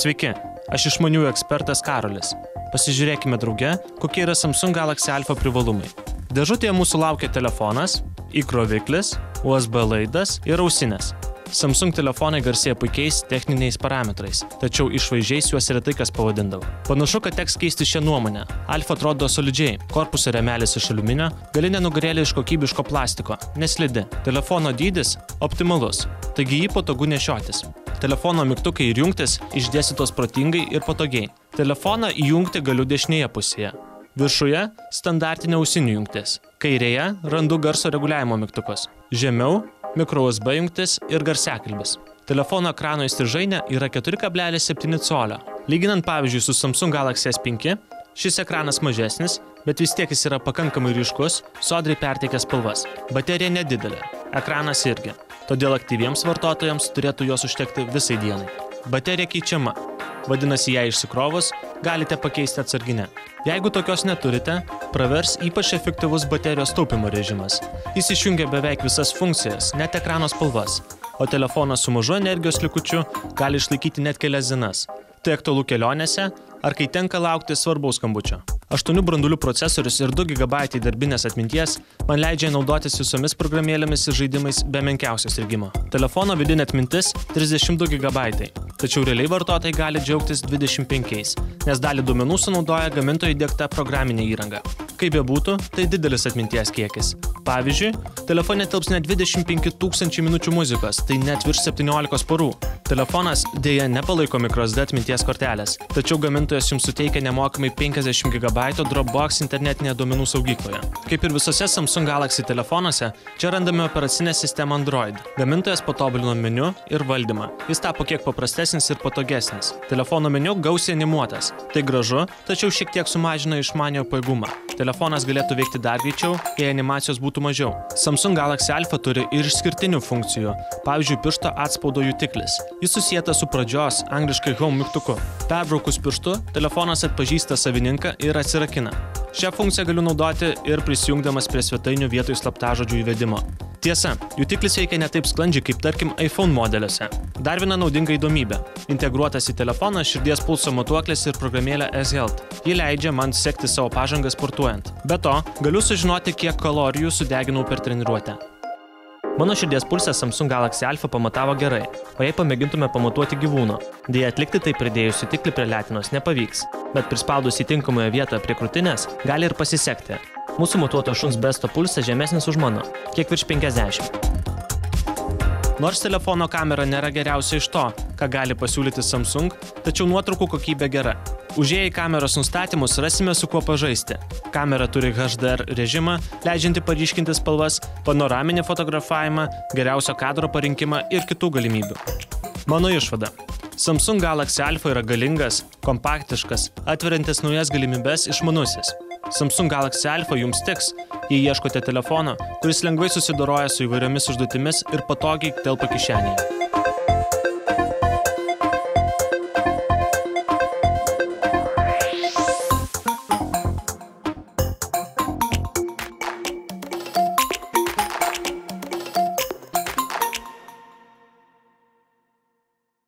Sveiki, aš išmaniųjų ekspertas Karolis. Pasižiūrėkime drauge, kokie yra Samsung Galaxy Alpha privalumai. Dėžutėje mūsų laukia telefonas, įkroviklis, USB laidas ir ausinės. Samsung telefonai garsėja puikiais techniniais parametrais, tačiau išvaizdžiais juos retai kas pavadindavo. Panašu, kad teks keisti šią nuomonę. Alpha atrodo solidžiai, korpuso rėmelis iš aliuminio, galinė nugarėlė iš kokybiško plastiko, neslidi. Telefono dydis optimalus, taigi jį patogu nešiotis. Telefono mygtukai ir jungtis išdėstytos protingai ir patogiai. Telefoną įjungti galiu dešinėje pusėje. Viršuje standartinė ausinių jungtis. Kairėje randu garso reguliavimo mygtukus. Žemiau mikro USB jungtis ir garsiakalbis. Telefono ekrano įstrižainė yra 4,7 colio. Lyginant pavyzdžiui su Samsung Galaxy S5, šis ekranas mažesnis, bet vis tiek jis yra pakankamai ryškus, sodriai perteikia spalvas. Baterija nedidelė, ekranas irgi. Todėl aktyviems vartotojams turėtų jos užtekti visai dienai. Baterija keičiama. Vadinasi, ją išsikrovus, galite pakeisti atsarginę. Jeigu tokios neturite, pravers ypač efektyvus baterijos taupymo režimas. Jis išjungia beveik visas funkcijas, net ekrano spalvas, o telefonas su mažu energijos likučiu gali išlaikyti net kelias dienas. Tai aktualu kelionėse ar kai tenka laukti svarbaus skambučio. 8 branduolių procesorius ir 2 GB darbinės atminties man leidžia naudotis visomis programėlėmis ir žaidimais be menkiausio strigimo. Telefono vidinė atmintis 32 GB, tačiau realiai vartotojai gali džiaugtis 25, nes dalį duomenų sunaudoja gamintojų įdiegta programinė įranga. Kaip bebūtų, tai didelis atminties kiekis. Pavyzdžiui, telefone tilps net 25 000 minučių muzikos, tai net virš 17 parų. Telefonas dėja nepalaiko microSD atminties kortelės, tačiau gamintojas jums suteikia nemokamai 50 GB Dropbox internetinėje duomenų saugykloje. Kaip ir visose Samsung Galaxy telefonuose, čia randame operacinę sistemą Android. Gamintojas patobulino meniu ir valdymą. Jis tapo kiek paprastesnis ir patogesnis. Telefono meniu gausiai animuotas. Tai gražu, tačiau šiek tiek sumažina išmaniojo pajėgumą. Telefonas galėtų veikti dar greičiau, jei animacijos būtų mažiau. Samsung Galaxy Alpha turi ir išskirtinių funkcijų, pavyzdžiui, piršto atspaudo jutiklis. Jis susietas su pradžios, angliškai home mygtuku. Perbraukus pirštu, telefonas atpažįsta savininką ir atsirakina. Šią funkciją galiu naudoti ir prisijungdamas prie svetainių vietoj slaptažodžių įvedimo. Tiesa, jutiklis veikia ne taip sklandžiai kaip tarkim iPhone modeliuose. Dar viena naudinga įdomybė. Integruotas į telefoną širdies pulso matuoklis ir programėlė S-Health. Ji leidžia man sekti savo pažangą sportuojant. Be to, galiu sužinoti, kiek kalorijų sudeginau per treniruotę. Mano širdies pulsą Samsung Galaxy Alpha pamatavo gerai, o jei pamėgintume pamatuoti gyvūno. Deja, atlikti tai pridėjus jutiklį prie letinos nepavyks, bet prispaudus į tinkamoje vietoje prie krūtinės gali ir pasisekti. Mūsų matuoto šuns besto pulsas žemesnis už mano, kiek virš 50. Nors telefono kamera nėra geriausia iš to, ką gali pasiūlyti Samsung, tačiau nuotraukų kokybė gera. Užėję į kameros nustatymus rasime su kuo pažaisti. Kamera turi HDR režimą, leidžiantį paryškinti spalvas, panoraminį fotografavimą, geriausio kadro parinkimą ir kitų galimybių. Mano išvada. Samsung Galaxy Alpha yra galingas, kompaktiškas, atveriantis naujas galimybes išmanusis. Samsung Galaxy Alpha jums tiks, jei ieškote telefono, kuris lengvai susidoroja su įvairiomis užduotimis ir patogiai telpa kišenėje.